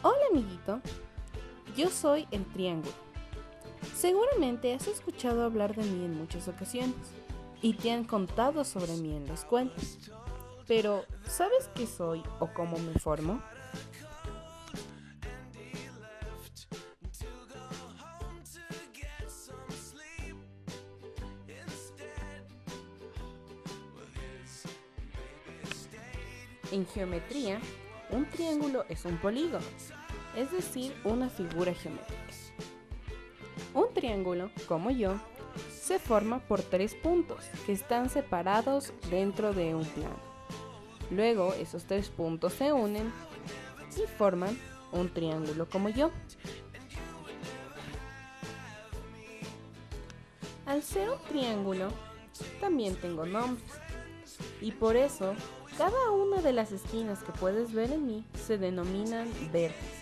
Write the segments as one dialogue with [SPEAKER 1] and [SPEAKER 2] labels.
[SPEAKER 1] Hola amiguito, yo soy el Triángulo. Seguramente has escuchado hablar de mí en muchas ocasiones y te han contado sobre mí en la escuela. Pero, ¿sabes qué soy o cómo me formo? En geometría, un triángulo es un polígono, es decir, una figura geométrica. Un triángulo, como yo, se forma por 3 puntos que están separados dentro de un plano. Luego, esos 3 puntos se unen y forman un triángulo como yo. Al ser un triángulo, también tengo nombres, y por eso cada una de las esquinas que puedes ver en mí se denominan vértices.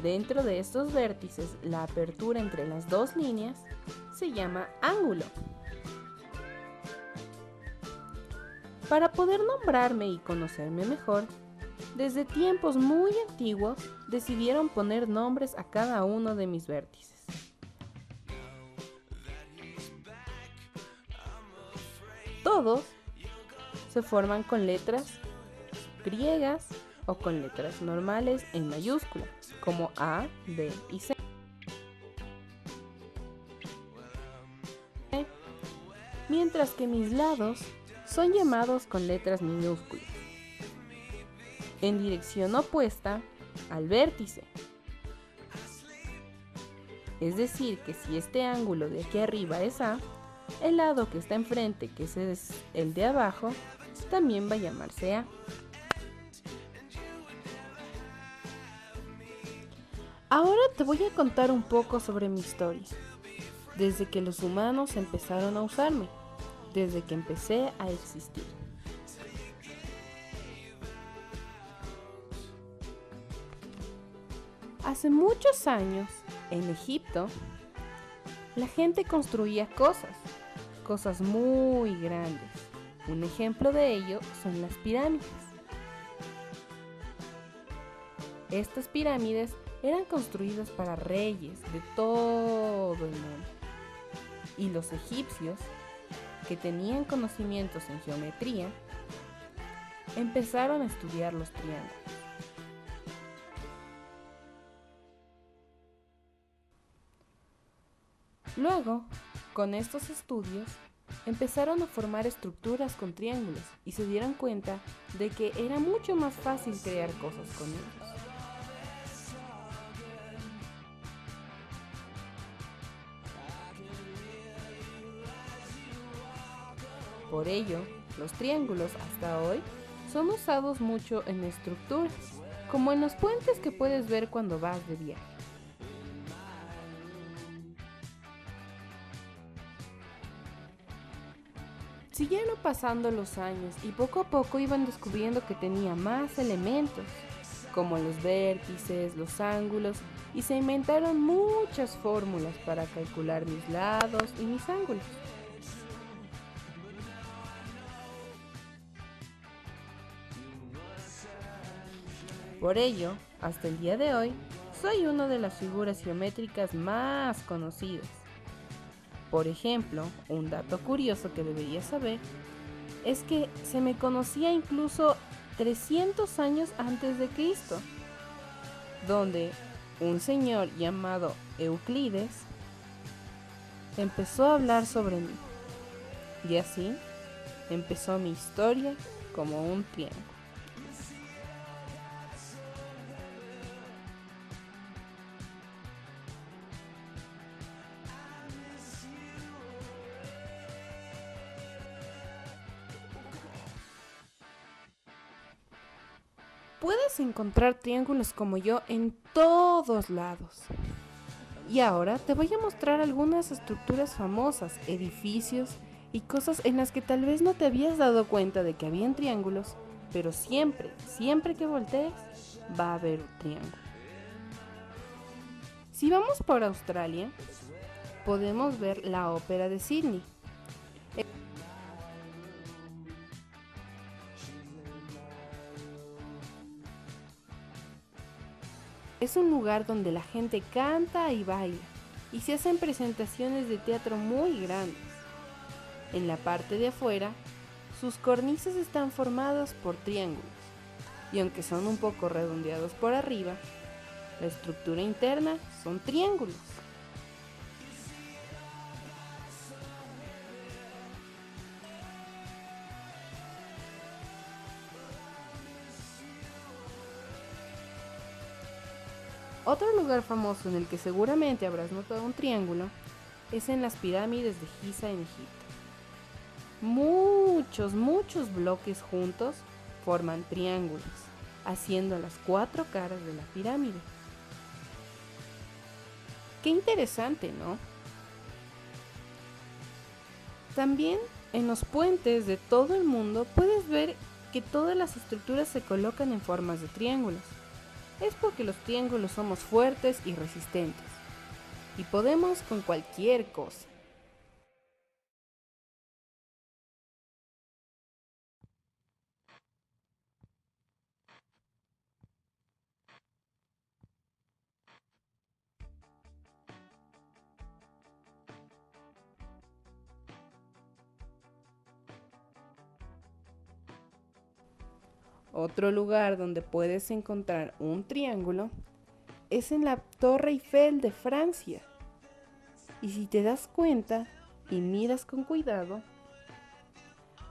[SPEAKER 1] Dentro de estos vértices, la apertura entre las dos líneas se llama ángulo. Para poder nombrarme y conocerme mejor, desde tiempos muy antiguos decidieron poner nombres a cada uno de mis vértices. Todos se forman con letras griegas o con letras normales en mayúscula, como A, B y C. Mientras que mis lados son llamados con letras minúsculas, en dirección opuesta al vértice. Es decir, que si este ángulo de aquí arriba es A, el lado que está enfrente, que ese es el de abajo, también va a llamarse A. Ahora te voy a contar un poco sobre mi historia, desde que los humanos empezaron a usarme, desde que empecé a existir. Hace muchos años, en Egipto, la gente construía cosas muy grandes. Un ejemplo de ello son las pirámides. Estas pirámides eran construidas para reyes de todo el mundo. Y los egipcios, que tenían conocimientos en geometría, empezaron a estudiar los triángulos. Luego, con estos estudios, empezaron a formar estructuras con triángulos y se dieron cuenta de que era mucho más fácil crear cosas con ellos. Por ello, los triángulos hasta hoy son usados mucho en estructuras, como en los puentes que puedes ver cuando vas de viaje. Siguieron pasando los años y poco a poco iban descubriendo que tenía más elementos, como los vértices, los ángulos, y se inventaron muchas fórmulas para calcular mis lados y mis ángulos. Por ello, hasta el día de hoy, soy una de las figuras geométricas más conocidas. Por ejemplo, un dato curioso que deberías saber es que se me conocía incluso 300 años antes de Cristo, donde un señor llamado Euclides empezó a hablar sobre mí. Y así empezó mi historia como un triángulo. Puedes encontrar triángulos como yo en todos lados. Y ahora te voy a mostrar algunas estructuras famosas, edificios y cosas en las que tal vez no te habías dado cuenta de que habían triángulos, pero siempre que voltees, va a haber un triángulo. Si vamos por Australia, podemos ver la Ópera de Sydney. Es un lugar donde la gente canta y baila, y se hacen presentaciones de teatro muy grandes. En la parte de afuera, sus cornisas están formadas por triángulos, y aunque son un poco redondeados por arriba, la estructura interna son triángulos. Otro lugar famoso en el que seguramente habrás notado un triángulo es en las pirámides de Giza en Egipto. Muchos bloques juntos forman triángulos, haciendo las 4 caras de la pirámide. Qué interesante, ¿no? También en los puentes de todo el mundo puedes ver que todas las estructuras se colocan en formas de triángulos. Es porque los triángulos somos fuertes y resistentes, y podemos con cualquier cosa. Otro lugar donde puedes encontrar un triángulo es en la Torre Eiffel de Francia. Y si te das cuenta y miras con cuidado,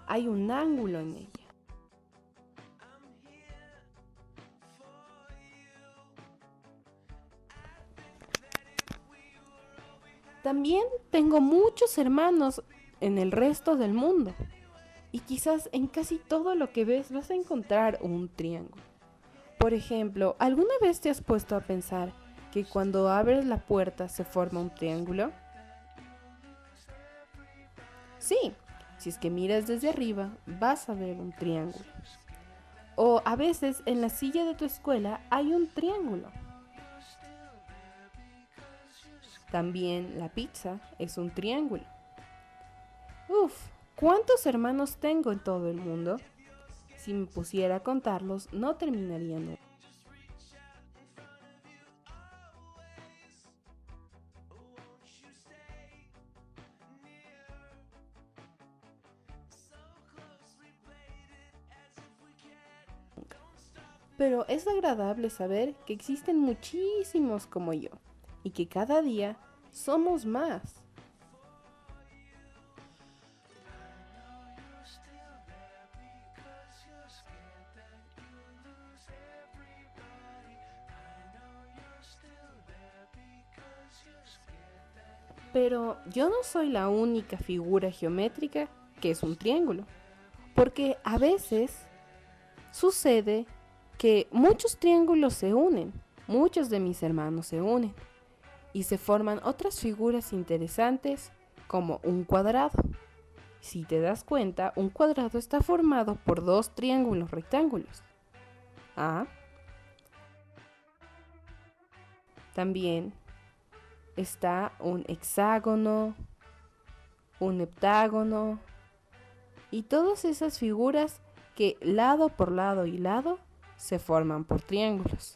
[SPEAKER 1] hay un ángulo en ella. También tengo muchos hermanos en el resto del mundo. Y quizás en casi todo lo que ves vas a encontrar un triángulo. Por ejemplo, ¿alguna vez te has puesto a pensar que cuando abres la puerta se forma un triángulo? Sí, si es que miras desde arriba vas a ver un triángulo. O a veces en la silla de tu escuela hay un triángulo. También la pizza es un triángulo. Uf, ¿cuántos hermanos tengo en todo el mundo? Si me pusiera a contarlos, no terminaría nunca. Pero es agradable saber que existen muchísimos como yo y que cada día somos más. Pero yo no soy la única figura geométrica que es un triángulo, porque a veces sucede que muchos triángulos se unen, muchos de mis hermanos se unen y se forman otras figuras interesantes como un cuadrado. Si te das cuenta, un cuadrado está formado por 2 triángulos rectángulos. Ah, también está un hexágono, un heptágono y todas esas figuras que lado por lado y lado se forman por triángulos.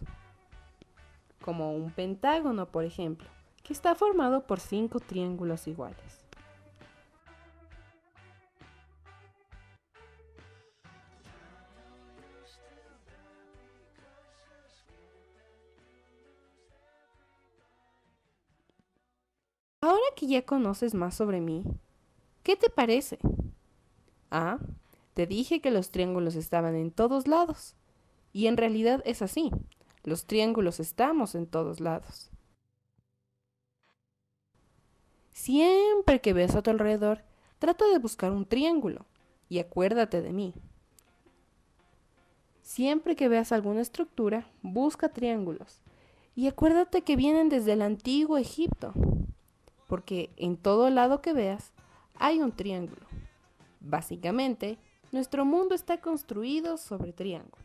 [SPEAKER 1] Como un pentágono, por ejemplo, que está formado por 5 triángulos iguales. Ahora que ya conoces más sobre mí, ¿qué te parece? Ah, te dije que los triángulos estaban en todos lados. Y en realidad es así. Los triángulos estamos en todos lados. Siempre que veas a tu alrededor, trata de buscar un triángulo y acuérdate de mí. Siempre que veas alguna estructura, busca triángulos y acuérdate que vienen desde el antiguo Egipto, porque en todo lado que veas hay un triángulo. Básicamente, nuestro mundo está construido sobre triángulos.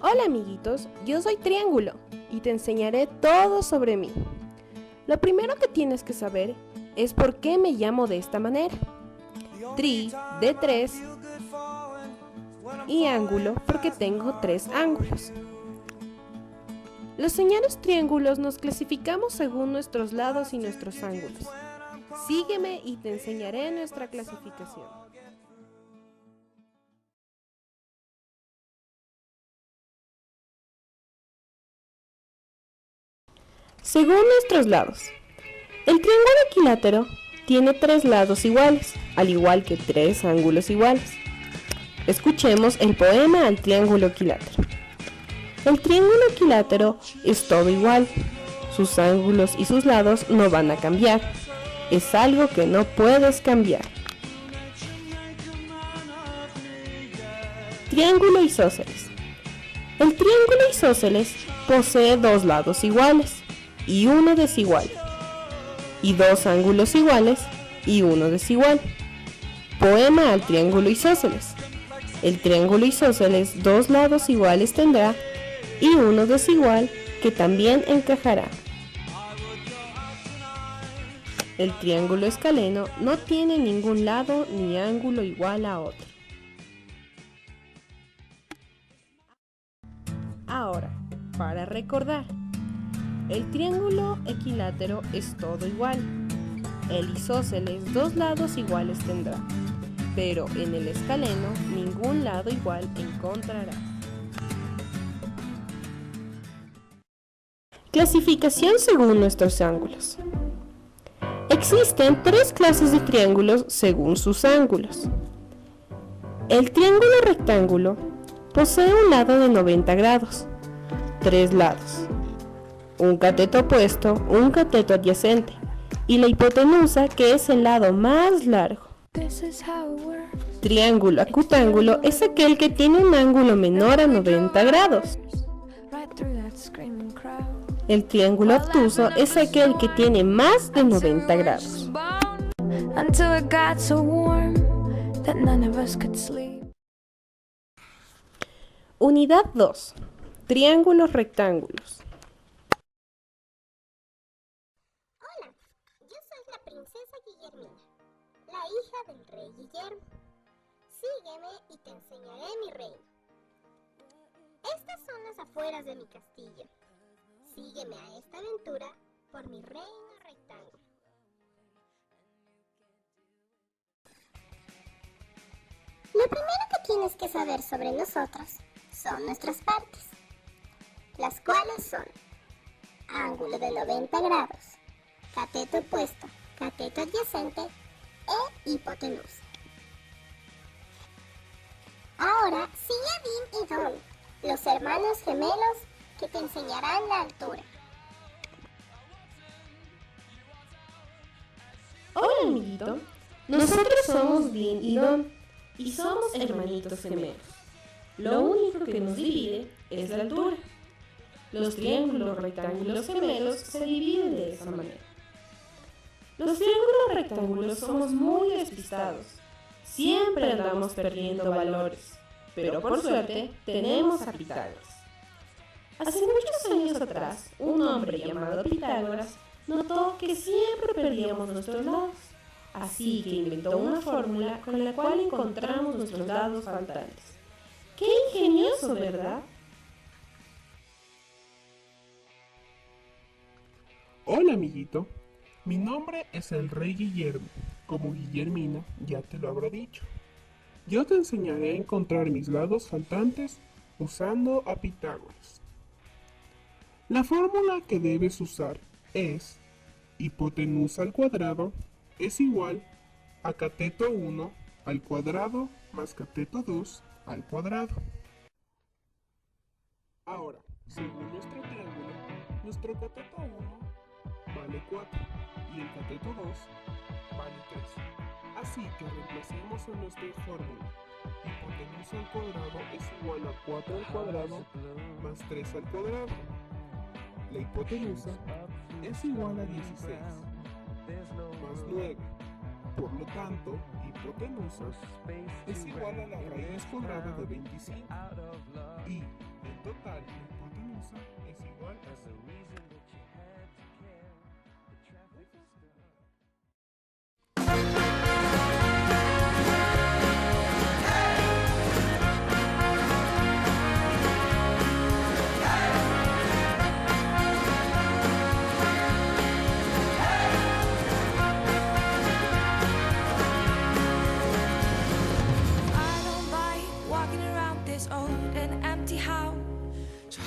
[SPEAKER 1] Hola amiguitos, yo soy Triángulo y te enseñaré todo sobre mí. Lo primero que tienes que saber es por qué me llamo de esta manera. Tri de 3 y ángulo porque tengo 3 ángulos. Los señales triángulos nos clasificamos según nuestros lados y nuestros ángulos. Sígueme y te enseñaré nuestra clasificación. Según nuestros lados, el triángulo equilátero tiene 3 lados iguales, al igual que 3 ángulos iguales. Escuchemos el poema al triángulo equilátero. El triángulo equilátero es todo igual. Sus ángulos y sus lados no van a cambiar. Es algo que no puedes cambiar. Triángulo isósceles. El triángulo isósceles posee 2 lados iguales y uno desigual, y 2 ángulos iguales y uno desigual. Poema al triángulo isósceles. El triángulo isósceles 2 lados iguales tendrá y uno desigual que también encajará. El triángulo escaleno no tiene ningún lado ni ángulo igual a otro. Ahora, para recordar, el triángulo equilátero es todo igual. El isósceles 2 lados iguales tendrá, pero en el escaleno ningún lado igual encontrará. Clasificación según nuestros ángulos. Existen 3 clases de triángulos según sus ángulos. El triángulo rectángulo posee un lado de 90 grados, 3 lados, un cateto opuesto, un cateto adyacente y la hipotenusa, que es el lado más largo. Triángulo acutángulo es aquel que tiene un ángulo menor a 90 grados. El triángulo obtuso es aquel que tiene más de 90 grados. Unidad 2. Triángulos rectángulos.
[SPEAKER 2] Hola, yo soy la princesa Guillermina, la hija del rey Guillermo. Sígueme y te enseñaré mi reino. Estas son las afueras de mi castillo. Sígueme a esta aventura por mi reino rectángulo. Lo primero que tienes que saber sobre nosotros son nuestras partes, las cuales son ángulo de 90 grados, cateto opuesto, cateto adyacente e hipotenusa. Ahora sigue Dean y Don, los hermanos gemelos que te enseñarán la altura.
[SPEAKER 1] Hola amiguito, nosotros somos Dean y Don y somos hermanitos gemelos. Lo único que nos divide es la altura. Los triángulos rectángulos gemelos se dividen de esa manera. Los triángulos rectángulos somos muy despistados. Siempre andamos perdiendo valores, pero por suerte tenemos a Pitágoras. Hace muchos años atrás, un hombre llamado Pitágoras notó que siempre perdíamos nuestros lados, así que inventó una fórmula con la cual encontramos nuestros lados faltantes. ¡Qué ingenioso!, ¿verdad?
[SPEAKER 3] Hola amiguito, mi nombre es el rey Guillermo, como Guillermina ya te lo habrá dicho. Yo te enseñaré a encontrar mis lados faltantes usando a Pitágoras. La fórmula que debes usar es hipotenusa al cuadrado es igual a cateto 1 al cuadrado más cateto 2 al cuadrado. Ahora, según nuestro triángulo, nuestro cateto 1 vale 4 y el cateto 2 vale 3. Así que reemplacemos en nuestra fórmula. Hipotenusa al cuadrado es igual a 4 al cuadrado más 3 al cuadrado. La hipotenusa es igual a 16 más 9. Por lo tanto, hipotenusa es igual a la raíz cuadrada de 25. Y, en total, la hipotenusa es igual a 0.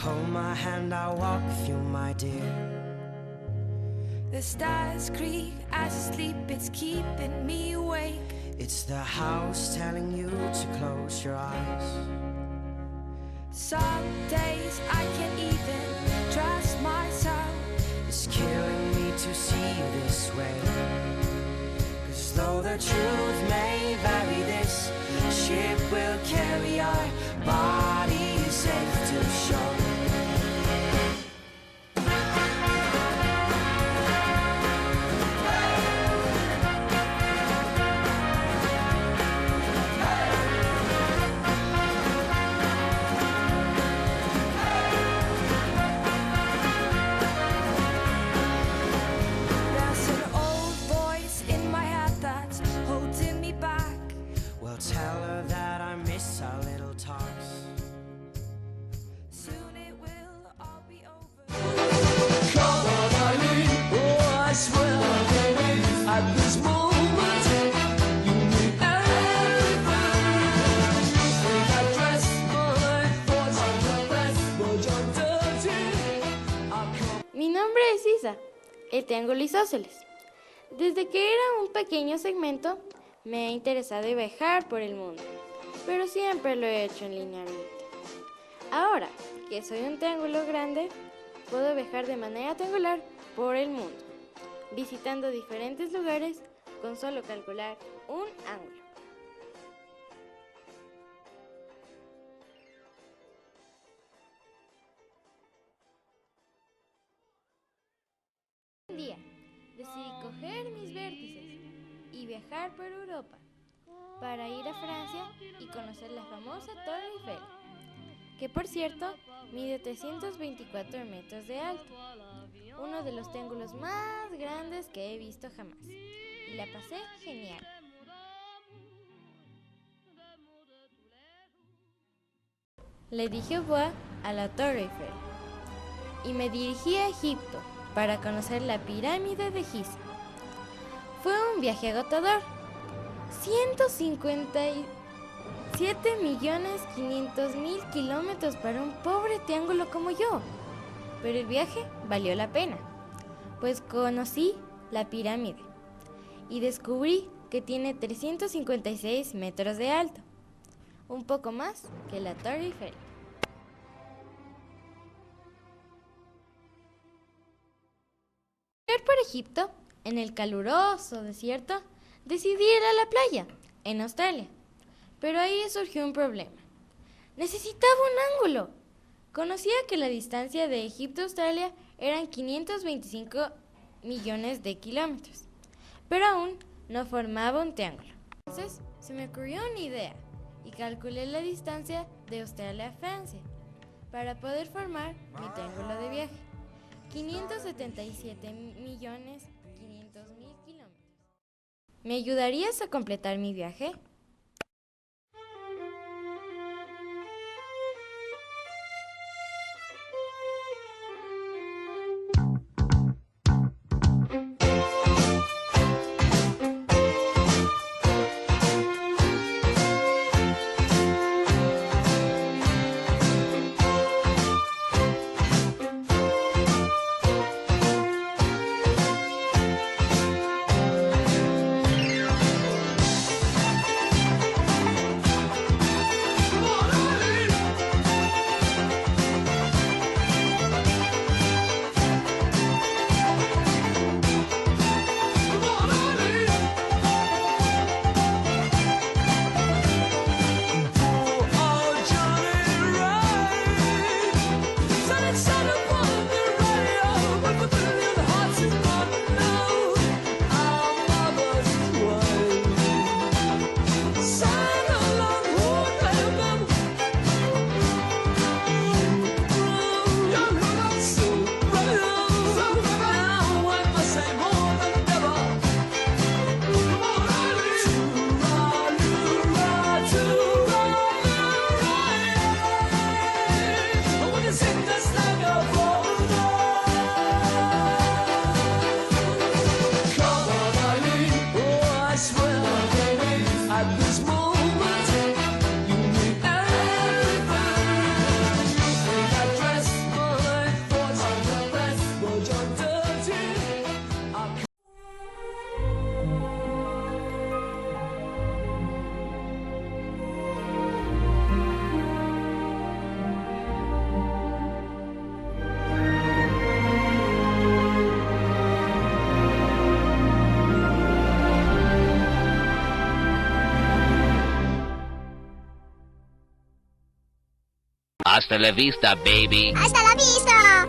[SPEAKER 4] Hold my hand, I'll walk with you, my dear. The stars creak as I sleep, it's keeping me awake. It's the house telling you to close your eyes. Some days I can't even trust myself. It's killing me to see you this way. 'Cause though the truth may vary, this ship will carry our bodies safe to shore. Tell her that I miss our little talks. Soon it will all be over. Come on, Eileen. Oh, I swear, at this moment, you mean everything. You think I dress my thoughts on the best, but you're dirty.
[SPEAKER 5] Mi nombre es Isa, el triángulo isósceles. Desde que era un pequeño segmento, me ha interesado viajar por el mundo, pero siempre lo he hecho en línea recta. Ahora que soy un triángulo grande, puedo viajar de manera triangular por el mundo, visitando diferentes lugares con solo calcular un ángulo. Un día decidí coger mis vértices y viajar por Europa para ir a Francia y conocer la famosa Torre Eiffel, que por cierto mide 324 metros de alto, uno de los triángulos más grandes que he visto jamás, y la pasé genial. Le dije au revoir a la Torre Eiffel y me dirigí a Egipto para conocer la pirámide de Giza. Fue un viaje agotador, 157.500.000 kilómetros para un pobre triángulo como yo. Pero el viaje valió la pena, pues conocí la pirámide y descubrí que tiene 356 metros de alto, un poco más que la Torre Eiffel. Por Egipto, en el caluroso desierto, decidí ir a la playa, en Australia. Pero ahí surgió un problema. Necesitaba un ángulo. Conocía que la distancia de Egipto a Australia eran 525 millones de kilómetros, pero aún no formaba un triángulo. Entonces se me ocurrió una idea y calculé la distancia de Australia a Francia para poder formar mi triángulo de viaje. 577.500.000 kilómetros. ¿Me ayudarías a completar mi viaje?
[SPEAKER 6] Hasta la vista, baby.
[SPEAKER 2] ¡Hasta la vista!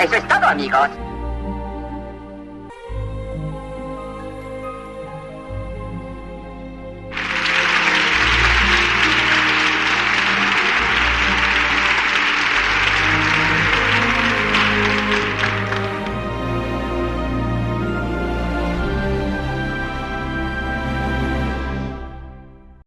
[SPEAKER 7] Eso es todo, amigos.